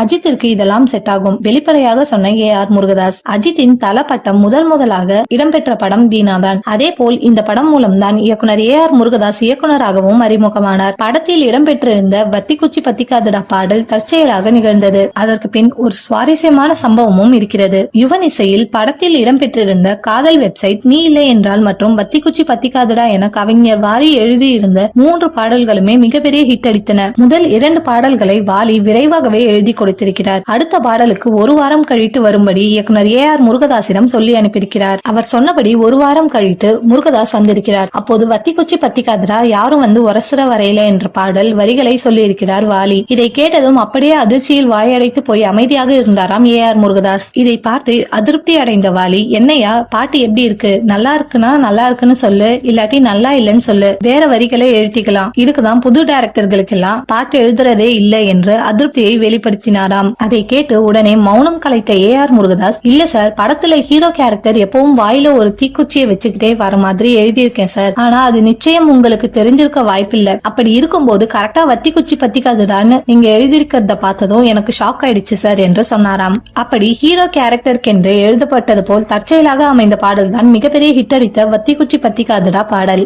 அஜித்திற்கு இதெல்லாம் செட் ஆகும் வெளிப்படையாக சொன்ன AR முருகதாஸ். அஜித்தின் தல பட்டம் முதலாக இடம்பெற்ற படம் தீனா தான். அதே போல் இந்த படம் மூலம்தான் இயக்குனர் AR முருகதாஸ் இயக்குனராகவும் அறிமுகமானார். படத்தில் இடம்பெற்றிருந்த வத்திக்குச்சி பத்திக்காதடா பாடல் தற்செயலாக நிகழ்ந்தது. அதற்கு பின் ஒரு சுவாரஸ்யமான சம்பவமும் இருக்கிறது. யுவன் இசையில் படத்தில் இடம்பெற்றிருந்த காதல் வெப்சைட் நீ இல்லை என்றால் மற்றும் வத்திக்குச்சி பத்திக்காதடா என கவிஞர் வாலி எழுதியிருந்த 3 பாடல்களுமே மிகப்பெரிய ஹிட் அடித்தன. முதல் 2 பாடல்களை வாலி விரைவாகவே எழுதி கொடுத்திருக்கிறார். அடுத்த பாடலுக்கு 1 வாரம் கழித்து வரும்படி இயக்குனர் AR முருகதாசிடம் சொல்லி அனுப்பியிருக்கிறார். அவர் சொன்னபடி 1 வாரம் கழித்து முருகதாஸ் வந்திருக்கிறார். அப்போது வத்திக்குச்சி பத்திக்காதடா யாரும் வந்து உரசுற வரையில என்ற பாடல் வரிகளை சொல்லி இருக்கிறார் வாலி. இதை கேட்டதும் அப்படியே அதிர்ச்சியில் வாயடைத்து போய் அமைதியாக இருந்தாராம் AR முருகதாஸ். இதை பார்த்து அதிருப்தி அடைந்த வாலி, என்னையா பாட்டு எப்படி இருக்கு, நல்லா இருக்குன்னா நல்லா இருக்குன்னு சொல்லு, இல்லாட்டி நல்லா இல்லைன்னு சொல்லு, வேற வரிகளை எழுதிக்கலாம், இதுக்குதான் புது டைரக்டர்களுக்கு எல்லாம் பாட்டு எழுதுறதே இல்லை என்று அதிருப்தியை வெளிப்படுத்தினாராம். அதை கேட்டு உடனே மௌனம் கலைத்த AR முருகதாஸ், இல்ல சார், படத்துல ஹீரோ கேரக்டர் எப்பவும் வாயில ஒரு தீக்குச்சியை வச்சுக்கிட்டே வர மாதிரி எழுதியிருக்கேன் சார். ஆனா அது நிச்சயம் உங்களுக்கு தெரிஞ்சிருக்க வாய்ப்பில்லை. அப்படி இருக்கும்போது கரெக்டா வத்திக்குச்சி பத்திக்காதடான்னு நீங்க எழுதியிருக்கிறத பார்த்ததும் எனக்கு ஷாக் ஆயிடுச்சு சார் என்று சொன்னாராம். அப்படி ஹீரோ கேரக்டருக்கென்று எழுதப்பட்டது போல் தற்செயலாக அமைந்த பாடல் தான் மிகப்பெரிய ஹிட் அடித்த வத்திக்குச்சி பத்திக்காதடா பாடல்.